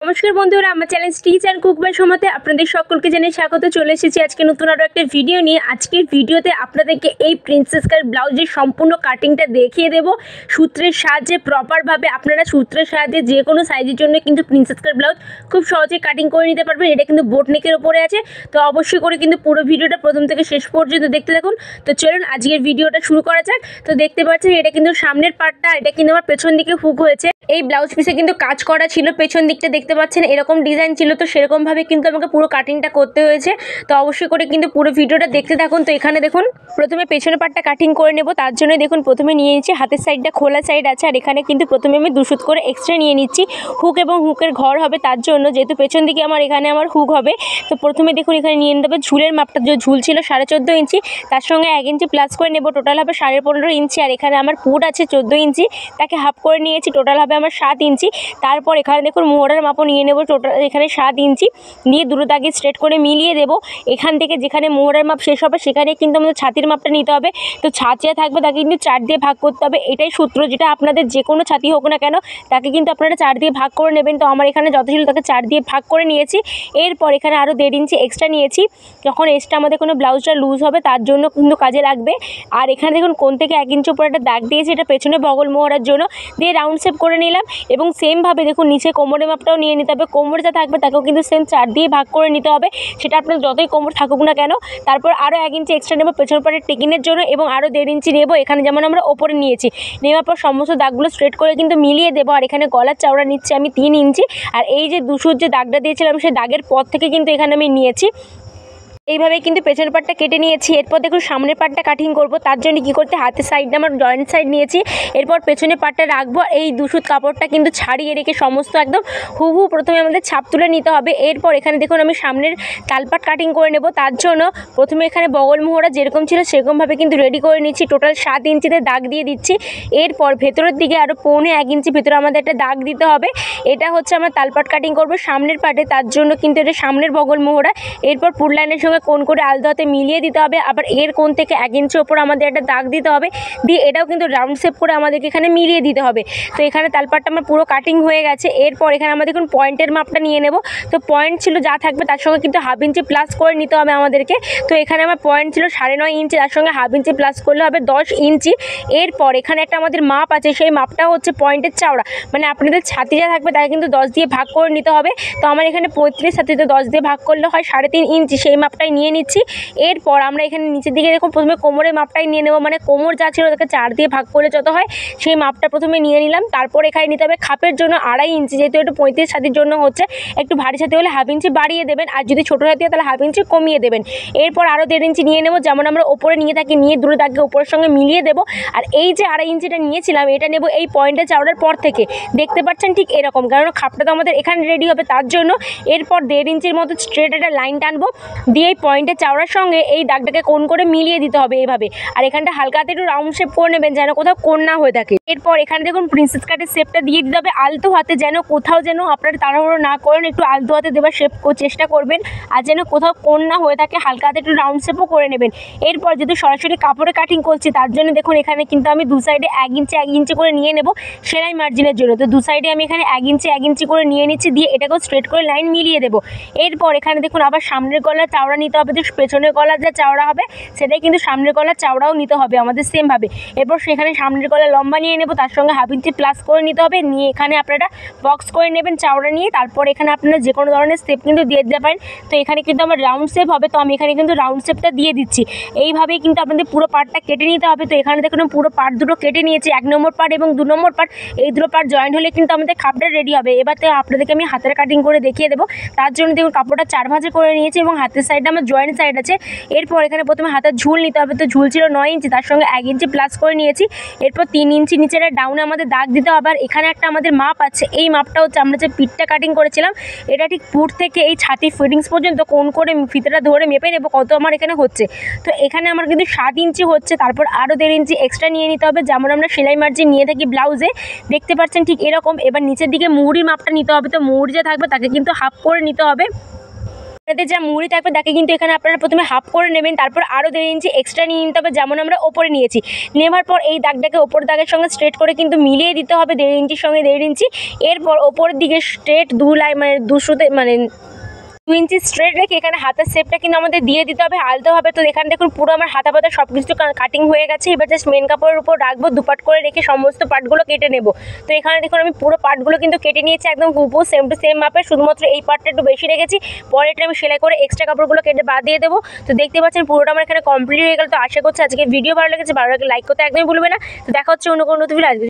নমস্কার বন্ধুরা, আমার channel stitch and cook by সোমাতে আপনাদের সকলকে জানিয়ে স্বাগত। চলে এসেছি আজকে নতুন আরও একটা ভিডিও নিয়ে। আজকের ভিডিওতে আপনাদেরকে এই প্রিন্সেস কাট ব্লাউজের সম্পূর্ণ কাটিংটা দেখিয়ে দেবো সূত্রের সাহায্যে। প্রপারভাবে আপনারা সূত্রের সাহায্যে যে কোনো সাইজের জন্য কিন্তু প্রিন্সেস কাট ব্লাউজ খুব সহজে কাটিং করে নিতে পারবেন। এটা কিন্তু বোট নেকের ওপরে আছে, তো অবশ্যই করে কিন্তু পুরো ভিডিওটা প্রথম থেকে শেষ পর্যন্ত দেখতে থাকুন। তো চলুন আজকের ভিডিওটা শুরু করা যাক। তো দেখতে পাচ্ছেন এটা কিন্তু সামনের পার্টটা, এটা কিন্তু আমার পেছন দিকে হুক হয়েছে। এই ব্লাউজ পিসে কিন্তু কাজ করা ছিল, পেছন দিকটা দেখতে পাচ্ছেন এরকম ডিজাইন ছিল, তো সেরকমভাবে কিন্তু আমাকে পুরো কাটিংটা করতে হয়েছে। তো অবশ্যই করে কিন্তু পুরো ভিডিওটা দেখতে থাকুন। তো এখানে দেখুন প্রথমে পেছনের পার্টটা কাটিং করে নেব, তার জন্য দেখুন প্রথমে নিয়ে নিচ্ছি হাতের সাইডটা খোলা সাইড আছে, আর এখানে কিন্তু প্রথমে আমি 2 সুত করে এক্সট্রা নিয়ে নিচ্ছি। হুক এবং হুকের ঘর হবে, তার জন্য যেহেতু পেছন দিকে এখানে আমার হুক হবে, তো প্রথমে দেখুন এখানে নিয়ে নিতে হবে ঝুলের মাপটা। যে ঝুল ছিল 14.5 ইঞ্চি, তার সঙ্গে 1 ইঞ্চি প্লাস করে নেব, টোটাল হবে 15.5 ইঞ্চি। আর এখানে আমার পুট আছে 14 ইঞ্চি, তাকে হাফ করে নিয়েছি, টোটাল হবে আমার 7 ইঞ্চি। তারপর এখানে দেখুন মোহরার মাপও নিয়ে নেব, টোটাল এখানে 7 ইঞ্চি নিয়ে দুটো দাগে স্ট্রেট করে মিলিয়ে দেবো। এখান থেকে যেখানে মোহরার মাপ শেষ হবে সেখানে কিন্তু আমাদের ছাতির মাপটা নিতে হবে। তো ছাঁচিয়া থাকবে তাকে কিন্তু 4 দিয়ে ভাগ করতে হবে, এটাই সূত্র। যেটা আপনাদের যে কোনো ছাতি হোক না কেন তাকে কিন্তু আপনারা 4 দিয়ে ভাগ করে নেবেন। তো আমার এখানে যত ছিল তাকে 4 দিয়ে ভাগ করে নিয়েছি। এরপর এখানে আরও 1.5 ইঞ্চি এক্সট্রা নিয়েছি, যখন এক্সট্রা আমাদের কোনো ব্লাউজটা লুজ হবে তার জন্য কিন্তু কাজে লাগবে। আর এখানে দেখুন কোণ থেকে 1 ইঞ্চি উপর একটা দাগ দিয়েছি, এটা পেছনে বগল মোহরার জন্য, দিয়ে রাউন্ড শেপ করে নিলাম। এবং সেমভাবে দেখুন নিচে কোমরের মাপটাও নিয়ে নিতে হবে, কোমর যা থাকবে তাকেও কিন্তু সেম 4 দিয়ে ভাগ করে নিতে হবে, সেটা আপনার যতই কোমর থাকুক না কেন। তারপর আরও 1 ইঞ্চি এক্সট্রা নেব পেছন পাটের টেকিনের জন্য, এবং আরও 1.5 ইঞ্চি নেব এখানে যেমন আমরা ওপরে নিয়েছি। নেওয়ার পর সমস্ত দাগগুলো স্ট্রেট করে কিন্তু মিলিয়ে দেবো। আর এখানে গলার চওড়া নিচ্ছি আমি 3 ইঞ্চি, আর এই যে 2 সুত যে দাগটা দিয়েছিলাম সেই দাগের পর থেকে কিন্তু এখানে আমি নিয়েছি। এইভাবে কিন্তু পেছনের পাটটা কেটে নিয়েছি। এরপর দেখুন সামনের পাটটা কাটিং করব, তার জন্য কী করতে হাতের সাইডটা আমার জয়েন্ট সাইড নিয়েছি। এরপর পেছনের পাটটা রাখবো, এই 2 সুত কাপড়টা কিন্তু ছাড়িয়ে রেখে সমস্ত একদম হুবহু প্রথমে আমাদের ছাপ তুলে নিতে হবে। এরপর এখানে দেখুন আমি সামনের তালপাট কাটিং করে নেব, তার জন্য প্রথমে এখানে বগল মোহরা যেরকম ছিল সেরকমভাবে কিন্তু রেডি করে নিচ্ছি। টোটাল 7 ইঞ্চিতে দাগ দিয়ে দিচ্ছি। এরপর ভেতরের দিকে আরও 1.25 ইঞ্চি ভেতরে আমাদের একটা দাগ দিতে হবে। এটা হচ্ছে আমার তালপাট কাটিং করব সামনের পাটে, তার জন্য কিন্তু এটা সামনের বগল মোহরা। এরপর পুর লাইনের সঙ্গে কোণ করে আলতো হাতে মিলিয়ে দিতে হবে। আবার এর কোণ থেকে 1 ইঞ্চি ওপর আমাদের একটা দাগ দিতে হবে, দিয়ে এটাও কিন্তু রাউন্ড শেপ করে আমাদেরকে এখানে মিলিয়ে দিতে হবে। তো এখানে তালপাটটা আমার পুরো কাটিং হয়ে গেছে। এরপর এখানে আমরা দেখুন পয়েন্টের মাপটা নিয়ে নেব। তো পয়েন্ট ছিল যা থাকবে তার সঙ্গে কিন্তু 1/2 ইঞ্চি প্লাস করে নিতে হবে আমাদেরকে। তো এখানে আমার পয়েন্ট ছিল 9.5 ইঞ্চি, তার সঙ্গে 1/2 ইঞ্চি প্লাস করলে হবে 10 ইঞ্চি। এরপর এখানে একটা আমাদের মাপ আছে, সেই মাপটা হচ্ছে পয়েন্টের চওড়া, মানে আপনাদের ছাতি যা থাকবে তাকে কিন্তু 10 দিয়ে ভাগ করে নিতে হবে। তো আমার এখানে 35 ছাতিতে 10 দিয়ে ভাগ করলে হয় 3.5 ইঞ্চি, সেই মাপটাই নিয়ে নিচ্ছি। এরপর আমরা এখানে নিচের দিকে দেখুন প্রথমে কোমরের মাপটাই নিয়ে নেব, মানে কোমর যা ছিল তাকে 4 দিয়ে ভাগ করলে যত হয় সেই মাপটা প্রথমে নিয়ে নিলাম। তারপর এখানে নিতে হবে খাপের জন্য 2.5 ইঞ্চি, যেহেতু একটু 35 ছাতির জন্য হচ্ছে, একটু ভারী ছাতি হলে 1/2 ইঞ্চি বাড়িয়ে দেবেন, আর যদি ছোটো ছাতি হয় তাহলে 1/2 ইঞ্চি কমিয়ে দেবেন। এরপর আরও 1.5 ইঞ্চি নিয়ে নেব, যেমন আমরা ওপরে নিয়ে থাকি, নিয়ে দুটো দাগকে উপরের সঙ্গে মিলিয়ে দেবো। আর এই যে 2.5 ইঞ্চিটা নিয়েছিলাম এটা নেব এই পয়েন্টে চাওড়ার পর থেকে, দেখতে পাচ্ছেন ঠিক এরকম, কারণ খাপটা তো আমাদের এখানে রেডি হবে তার জন্য। এরপর 1.5 ইঞ্চির মতো স্ট্রেট একটা লাইন টানবো, দিয়ে এই পয়েন্টের চাওড়ার সঙ্গে এই দাগটাকে কোণ করে মিলিয়ে দিতে হবে এইভাবে। আর এখানটা হালকা হাতে একটু রাউন্ড শেপ করে নেবেন যেন কোথাও কোণ না হয়ে থাকে। এরপর এখানে দেখুন প্রিন্সেস কাটের শেপটা দিয়ে দিতে হবে আলতো হাতে, যেন কোথাও যেন আপনারা তাড়াহুড়ো না করেন, একটু আলতো হাতে দেওয়ার শেপ চেষ্টা করবেন, আর যেন কোথাও কোণ না হয়ে থাকে, হালকা হাতে একটু রাউন্ড শেপও করে নেবেন। এরপর যেহেতু সরাসরি কাপড়ে কাটিং করছি তার জন্য দেখুন এখানে কিন্তু আমি 2 সাইডে 1 ইঞ্চি 1 ইঞ্চি করে নিয়ে নেব সেলাই মার্জিনের জন্য। তো 2 সাইডে আমি এখানে 1 ইঞ্চি 1 ইঞ্চি করে নিয়ে নিচ্ছি, দিয়ে এটাকেও স্ট্রেট করে লাইন মিলিয়ে দেবো। এরপর এখানে দেখুন আবার সামনের গলার চাওড়া নিতে হবে, যে পেছনের গলার যা চাওড়া হবে সেটাই কিন্তু সামনের গলার চাওড়াও নিতে হবে আমাদের সেমভাবে। এরপর সেখানে সামনের গলা লম্বা নিয়ে নেব, তার সঙ্গে 1/2 ইঞ্চি প্লাস করে নিতে হবে, নিয়ে এখানে আপনারা বক্স করে নেবেন চাওড়া নিয়ে। তারপর এখানে আপনারা যে কোনো ধরনের স্টেপ কিন্তু দিয়ে দিতে পারেন। তো এখানে কিন্তু আমার রাউন্ড শেপ হবে, তো আমি এখানে কিন্তু রাউন্ড শেপটা দিয়ে দিচ্ছি। এইভাবেই কিন্তু আপনাদের পুরো পার্টটা কেটে নিতে হবে। তো এখানে দেখুন পুরো পার্ট দুটো কেটে নিয়েছি, 1 নম্বর পার্ট এবং 2 নম্বর পার্ট, এই দুটো পার্ট জয়েন্ট হলে কিন্তু আমাদের খাপটা রেডি হবে। এবার তো আপনাদেরকে আমি হাতের কাটিং করে দেখিয়ে দেবো, তার জন্য দেখুন কাপড়টা 4 ভাঁজে করে নিয়েছি এবং হাতের সাইডটা আমার জয়েন্ট সাইড আছে। এরপর এখানে প্রথমে হাতের ঝুল নিতে হবে, তো ঝুল ছিল 9 ইঞ্চি, তার সঙ্গে 1 ইঞ্চি প্লাস করে নিয়েছি। এরপর 3 ইঞ্চি নিচের ডাউনে আমাদের দাগ দিতে হবে। আর এখানে একটা আমাদের মাপ আছে, এই মাপটা হচ্ছে আমরা যে পিঠটা কাটিং করেছিলাম এটা ঠিক পুট থেকে এই ছাতি ফিটিংস পর্যন্ত কোণ করে ফিতেটা ধরে মেপে নেবো কত আমার এখানে হচ্ছে। তো এখানে আমার কিন্তু 7 ইঞ্চি হচ্ছে, তারপর আরও 1.5 ইঞ্চি এক্সট্রা নিয়ে নিতে হবে, যেমন আমরা সেলাই মার্জিন নিয়ে থাকি ব্লাউজে, দেখতে পাচ্ছেন ঠিক এরকম। এবার নিচের দিকে মুহুরির মাপটা নিতে হবে, তো মুহুরি যে থাকবে তাকে কিন্তু হাফ করে নিতে হবে। আপনাদের যা মুড়ি থাকবে তাকে কিন্তু এখানে আপনারা প্রথমে হাফ করে নেবেন, তারপর আরও 1.5 ইঞ্চি এক্সট্রা নিয়ে নিতে হবে, যেমন আমরা ওপরে নিয়েছি। নেওয়ার পর এই দাগটাকে ওপর দাগের সঙ্গে স্ট্রেট করে কিন্তু মিলিয়ে দিতে হবে 1.5 ইঞ্চির সঙ্গে 1.5 ইঞ্চি। এরপর ওপরের দিকে স্ট্রেট 2 লাইন মানে 2 ইঞ্চি স্ট্রেট রেখে এখানে হাতের শেপটা কিন্তু আমাদের দিয়ে দিতে হবে আলতোভাবে। তো এখানে দেখুন পুরো আমার হাতা পাতা সব কিছু কাটিং হয়ে গেছে। এবার জাস্ট মেন কাপড়ের উপর রাখবো, দুপাট করে রেখে সমস্ত পার্টগুলো কেটে নেব। তো এখানে দেখুন আমি পুরো পার্টগুলো কিন্তু কেটে নিয়েছি একদম হুবহু সেম টু সেম মাপে, শুধুমাত্র এই পার্টটা একটু বেশি রেখেছি। পরেরটা আমি সেলাই করে এক্সট্রা কাপড়গুলো কেটে বাদ দিয়ে দেবো। তো দেখতে পাচ্ছেন পুরোটা আমার এখানে কমপ্লিট হয়ে গেল। তো আশা করছি আজকে ভিডিও ভালো লেগেছে, ভালো লাগলে লাইক করতে একদমই ভুলবে না। তো দেখা হচ্ছে অন্য কোনো নতুন ভিডিও।